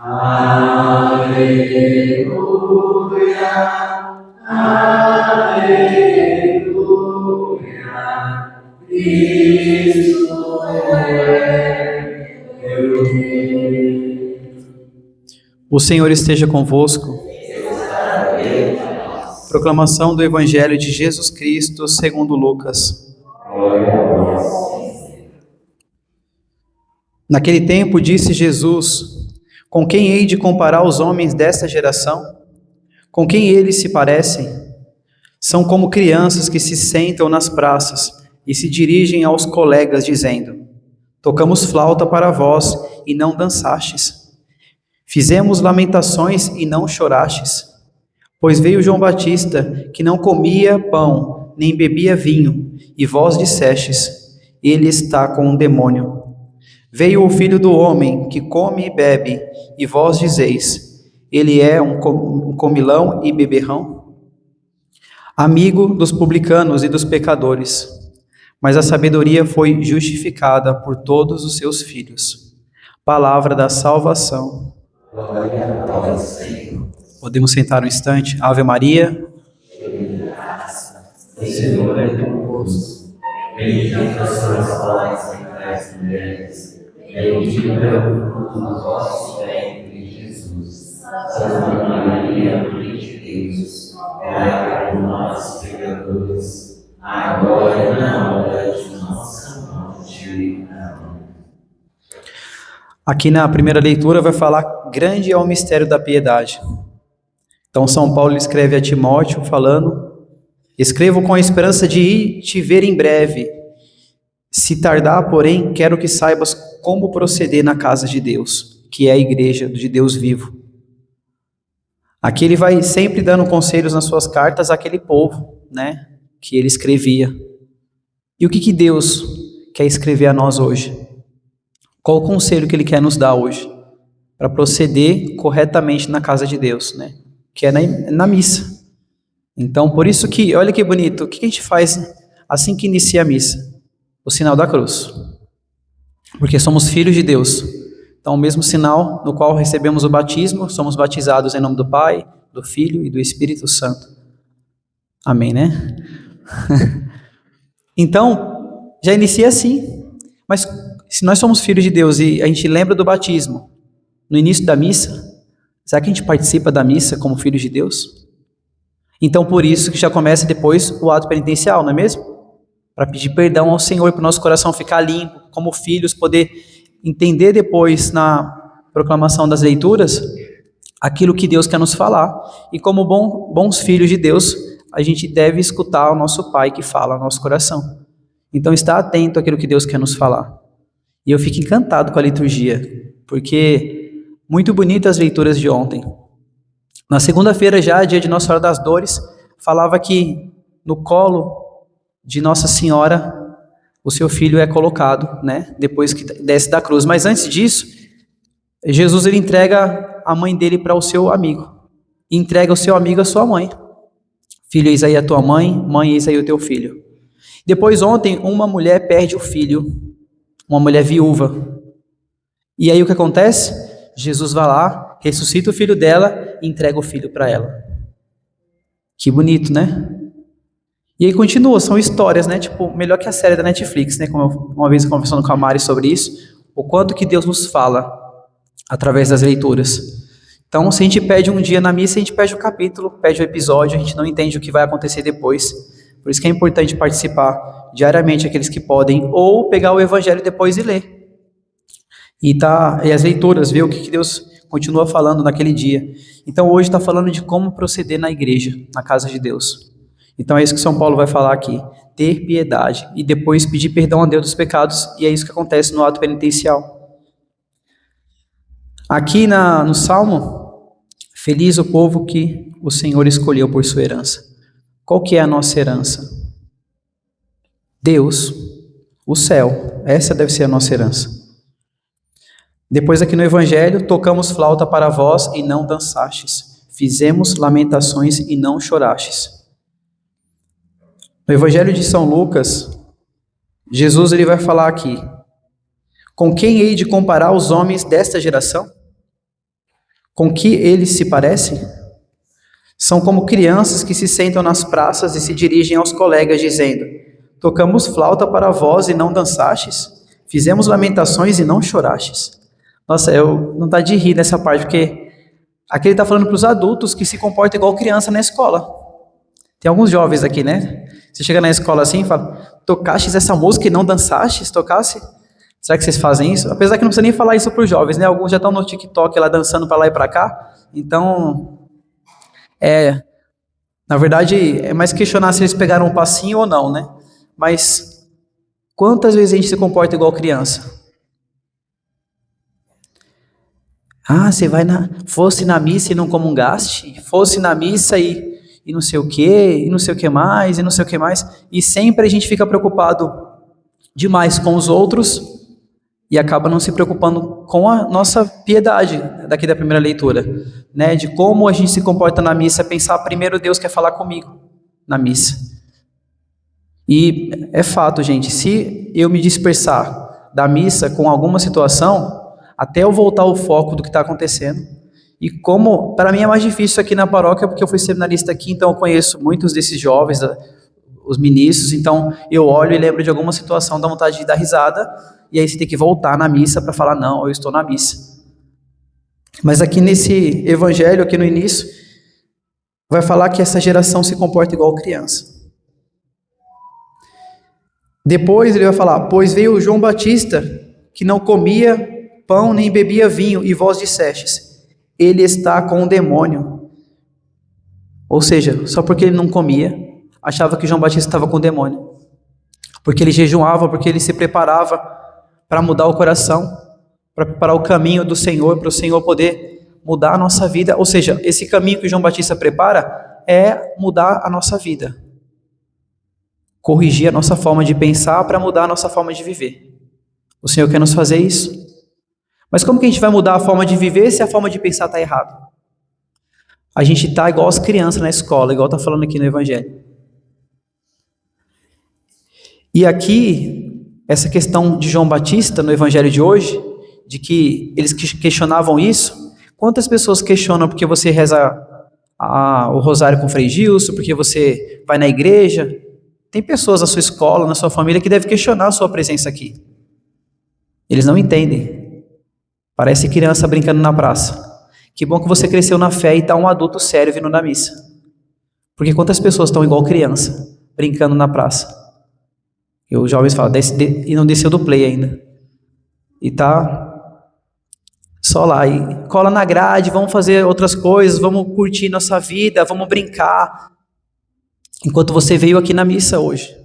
Aleluia, aleluia, Cristo é meu Rei. O Senhor esteja convosco. Proclamação do Evangelho de Jesus Cristo segundo Lucas. Glória a vós. Naquele tempo disse Jesus: Com quem hei de comparar os homens desta geração? Com quem eles se parecem? São como crianças que se sentam nas praças e se dirigem aos colegas dizendo: Tocamos flauta para vós e não dançastes. Fizemos lamentações e não chorastes. Pois veio João Batista, que não comia pão, nem bebia vinho, e vós dissestes: Ele está com um demônio. Veio o Filho do Homem, que come e bebe, e vós dizeis: Ele é um comilão e beberrão? Amigo dos publicanos e dos pecadores. Mas a sabedoria foi justificada por todos os seus filhos. Palavra da salvação. Glória a vós, Senhor. Podemos sentar um instante. Ave Maria. O Senhor é convosco. Bendita sois vós entre as mulheres. Bendito é o fruto do vosso ventre, Jesus. Santa Maria, Mãe de Deus, rogai por nós, pecadores, agora e na hora de nossa morte. Amém. Aqui na primeira leitura vai falar: grande é o mistério da piedade. Então São Paulo escreve a Timóteo falando: escrevo com a esperança de ir te ver em breve. Se tardar, porém, quero que saibas como proceder na casa de Deus, que é a igreja de Deus vivo. Aqui ele vai sempre dando conselhos nas suas cartas àquele povo, né, que ele escrevia. E o que Deus quer escrever a nós hoje? Qual o conselho que ele quer nos dar hoje? Para proceder corretamente na casa de Deus, né? Que é na missa. Então, por isso que, olha que bonito, o que a gente faz assim que inicia a missa? O sinal da cruz. Porque somos filhos de Deus. Então, o mesmo sinal no qual recebemos o batismo, somos batizados em nome do Pai, do Filho e do Espírito Santo. Amém, né? Então, já inicia assim. Mas se nós somos filhos de Deus e a gente lembra do batismo no início da missa, será que a gente participa da missa como filhos de Deus? Então, por isso que já começa depois o ato penitencial, não é mesmo? Para pedir perdão ao Senhor, para o nosso coração ficar limpo, como filhos, poder entender depois na proclamação das leituras aquilo que Deus quer nos falar. E como bons filhos de Deus, a gente deve escutar o nosso Pai que fala ao nosso coração. Então, está atento àquilo que Deus quer nos falar. E eu fico encantado com a liturgia, porque muito bonitas as leituras de ontem. Na segunda-feira já, dia de Nossa Senhora das Dores, falava que no colo de Nossa Senhora o seu filho é colocado, né? Depois que desce da cruz. Mas antes disso, Jesus ele entrega a mãe dele para o seu amigo. E entrega o seu amigo à sua mãe. Filho, eis aí a tua mãe, mãe, eis aí o teu filho. Depois ontem, uma mulher perde o filho, uma mulher viúva. E aí o que acontece? Jesus vai lá, ressuscita o filho dela e entrega o filho para ela. Que bonito, né? E aí continua, são histórias, né? Tipo, melhor que a série da Netflix, né? Como uma vez conversando com a Mari sobre isso, o quanto que Deus nos fala através das leituras. Então, se a gente pede um dia na missa, a gente pede o capítulo, pede o episódio, a gente não entende o que vai acontecer depois. Por isso que é importante participar diariamente, aqueles que podem, ou pegar o evangelho depois e ler. E as leituras, ver o que Deus continua falando naquele dia. Então, hoje está falando de como proceder na igreja, na casa de Deus. Então é isso que São Paulo vai falar aqui, ter piedade e depois pedir perdão a Deus dos pecados, e é isso que acontece no ato penitencial. Aqui no Salmo, feliz o povo que o Senhor escolheu por sua herança. Qual que é a nossa herança? Deus, o céu, essa deve ser a nossa herança. Depois aqui no Evangelho, tocamos flauta para vós e não dançastes, fizemos lamentações e não chorastes. No Evangelho de São Lucas, Jesus ele vai falar aqui: com quem hei de comparar os homens desta geração? com que eles se parecem? São como crianças que se sentam nas praças e se dirigem aos colegas dizendo: tocamos flauta para vós e não dançastes? Fizemos lamentações e não chorastes? Nossa, eu não dá de rir nessa parte, porque aqui ele está falando para os adultos que se comportam igual criança na escola. Tem alguns jovens aqui, né? Você chega na escola assim e fala: tocastes essa música e não dançastes? Tocasse? Será que vocês fazem isso? Apesar que não precisa nem falar isso para os jovens, né? Alguns já estão no TikTok lá dançando para lá e para cá. Então, na verdade, é mais questionar se eles pegaram um passinho ou não, né? Mas quantas vezes a gente se comporta igual criança? Ah, você fosse na missa e não comungaste? Fosse na missa e não sei o quê, e não sei o que mais, e não sei o que mais. E sempre a gente fica preocupado demais com os outros e acaba não se preocupando com a nossa piedade, daqui da primeira leitura, né? De como a gente se comporta na missa, pensar primeiro Deus quer falar comigo na missa. E é fato, gente, se eu me dispersar da missa com alguma situação, até eu voltar ao foco do que está acontecendo, e como, para mim é mais difícil aqui na paróquia, porque eu fui seminarista aqui, então eu conheço muitos desses jovens, os ministros, então eu olho e lembro de alguma situação, dá vontade de dar risada, e aí você tem que voltar na missa para falar: não, eu estou na missa. Mas aqui nesse evangelho, aqui no início, vai falar que essa geração se comporta igual criança. Depois ele vai falar: pois veio João Batista, que não comia pão nem bebia vinho, e vós dissestes: ele está com o demônio. Ou seja, só porque ele não comia, achava que João Batista estava com o demônio. Porque ele jejuava, porque ele se preparava para mudar o coração, para preparar o caminho do Senhor, para o Senhor poder mudar a nossa vida. Ou seja, esse caminho que João Batista prepara é mudar a nossa vida. Corrigir a nossa forma de pensar para mudar a nossa forma de viver. O Senhor quer nos fazer isso. Mas como que a gente vai mudar a forma de viver se a forma de pensar está errada? A gente está igual as crianças na escola, igual está falando aqui no Evangelho. E aqui, essa questão de João Batista no Evangelho de hoje, de que eles questionavam isso, quantas pessoas questionam porque você reza o rosário com Frei Gilson, porque você vai na igreja? Tem pessoas na sua escola, na sua família, que devem questionar a sua presença aqui. Eles não entendem. Parece criança brincando na praça. Que bom que você cresceu na fé e está um adulto sério vindo na missa. Porque quantas pessoas estão igual criança, brincando na praça? E os jovens falam: e não desceu do play ainda. E tá só lá, e cola na grade, vamos fazer outras coisas, vamos curtir nossa vida, vamos brincar. Enquanto você veio aqui na missa hoje,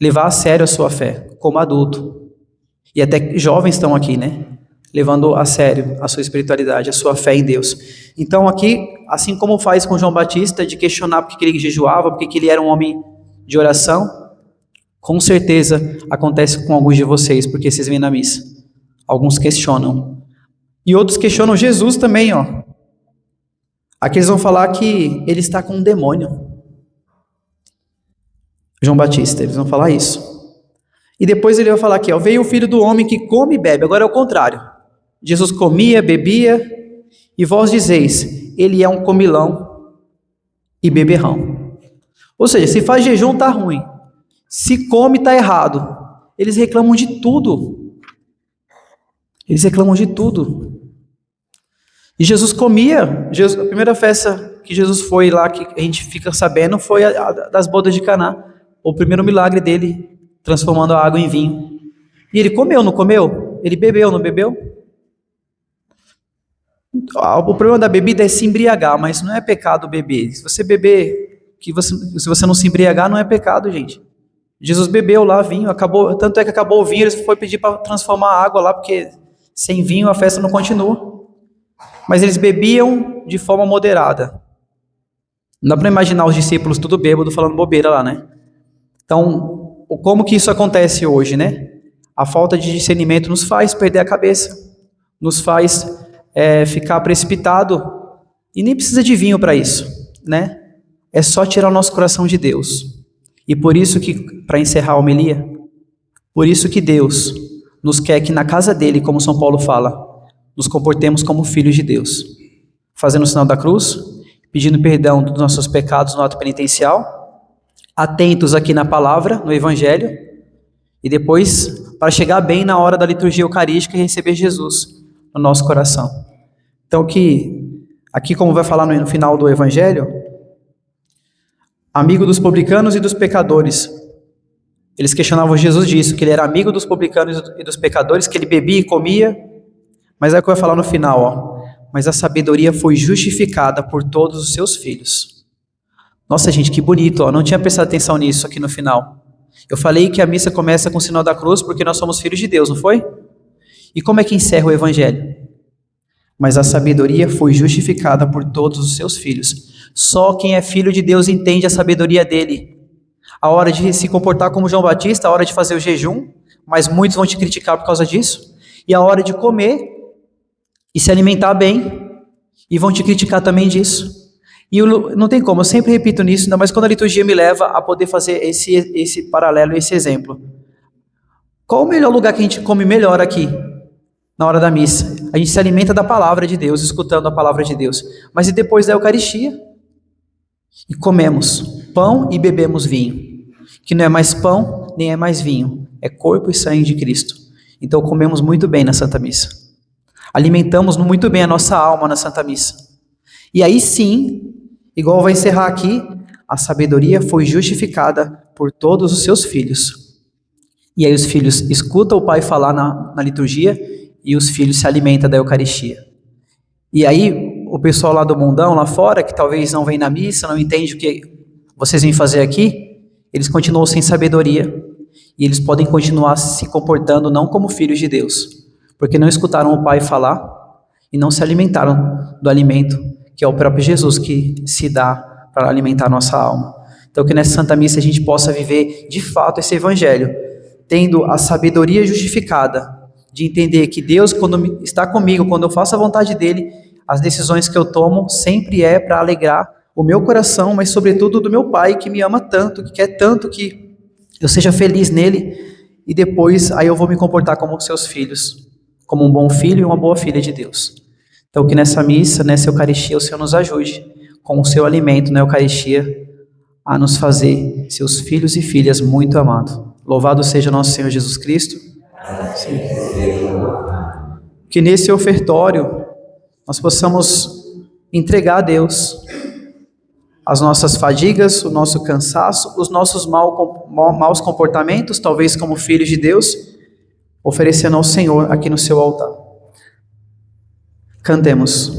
levar a sério a sua fé, como adulto. E até jovens estão aqui, né? Levando a sério a sua espiritualidade, a sua fé em Deus. Então aqui, assim como faz com João Batista, de questionar porque ele jejuava, porque ele era um homem de oração, com certeza acontece com alguns de vocês, porque vocês vêm na missa. Alguns questionam. E outros questionam Jesus também, ó. Aqui eles vão falar que ele está com um demônio. João Batista, eles vão falar isso. E depois ele vai falar aqui, ó: veio o filho do homem que come e bebe. Agora é o contrário. Jesus comia, bebia, e vós dizeis: ele é um comilão e beberrão. Ou seja, se faz jejum está ruim, se come está errado. Eles reclamam de tudo. Eles reclamam de tudo. E Jesus comia. A primeira festa que Jesus foi lá, que a gente fica sabendo, foi a das bodas de Caná. O primeiro milagre dele, transformando a água em vinho. E ele comeu, não comeu? Ele bebeu, não bebeu? O problema da bebida é se embriagar, mas não é pecado beber. Se você beber, se você não se embriagar, não é pecado, gente. Jesus bebeu lá vinho, acabou, tanto é que acabou o vinho, ele foi pedir para transformar a água lá, porque sem vinho a festa não continua. Mas eles bebiam de forma moderada. Não dá para imaginar os discípulos tudo bêbado falando bobeira lá, né? Então, como que isso acontece hoje, né? A falta de discernimento nos faz perder a cabeça, nos faz ficar precipitado, e nem precisa de vinho para isso, né? É só tirar o nosso coração de Deus. E por isso que, para encerrar a homilia, por isso que Deus nos quer que na casa dele, como São Paulo fala, nos comportemos como filhos de Deus. fazendo o sinal da cruz, pedindo perdão dos nossos pecados no ato penitencial, atentos aqui na palavra, no Evangelho, e depois para chegar bem na hora da liturgia eucarística e receber Jesus no nosso coração. Então aqui como vai falar no final do Evangelho, amigo dos publicanos e dos pecadores. Eles questionavam Jesus disso, que ele era amigo dos publicanos e dos pecadores, que ele bebia e comia, mas é o que vai falar no final, ó. Mas a sabedoria foi justificada por todos os seus filhos. Nossa, gente, que bonito, ó. Não tinha prestado atenção nisso aqui no final. Eu falei que a missa começa com o sinal da cruz porque nós somos filhos de Deus, não foi? E como é que encerra o Evangelho? Mas a sabedoria foi justificada por todos os seus filhos. Só quem é filho de Deus entende a sabedoria dele. A hora de se comportar como João Batista, a hora de fazer o jejum, mas muitos vão te criticar por causa disso. E a hora de comer e se alimentar bem, e vão te criticar também disso. E não tem como, eu sempre repito nisso, ainda mais quando a liturgia me leva a poder fazer esse paralelo, esse exemplo. Qual o melhor lugar que a gente come melhor aqui? Na hora da missa. A gente se alimenta da palavra de Deus, escutando a palavra de Deus. Mas e depois da Eucaristia? E comemos pão e bebemos vinho. Que não é mais pão, nem é mais vinho. É corpo e sangue de Cristo. Então comemos muito bem na Santa Missa. Alimentamos muito bem a nossa alma na Santa Missa. E aí sim, igual vai encerrar aqui, a sabedoria foi justificada por todos os seus filhos. E aí os filhos escutam o pai falar na liturgia e os filhos se alimentam da Eucaristia. E aí o pessoal lá do mundão, lá fora, que talvez não vem na missa, não entende o que vocês vêm fazer aqui, eles continuam sem sabedoria e eles podem continuar se comportando não como filhos de Deus, porque não escutaram o Pai falar e não se alimentaram do alimento que é o próprio Jesus que se dá para alimentar a nossa alma. Então que nessa Santa Missa a gente possa viver de fato esse Evangelho, tendo a sabedoria justificada de entender que Deus, quando está comigo, quando eu faço a vontade dEle, as decisões que eu tomo sempre é para alegrar o meu coração, mas sobretudo do meu Pai que me ama tanto, que quer tanto que eu seja feliz nele, e depois aí eu vou me comportar como seus filhos, como um bom filho e uma boa filha de Deus. Então que nessa missa, nessa Eucaristia, o Senhor nos ajude com o seu alimento na Eucaristia a nos fazer seus filhos e filhas muito amados. Louvado seja nosso Senhor Jesus Cristo. Sim. Que nesse ofertório nós possamos entregar a Deus as nossas fadigas, o nosso cansaço, os nossos maus comportamentos, talvez como filhos de Deus, oferecendo ao Senhor aqui no seu altar. Cantemos.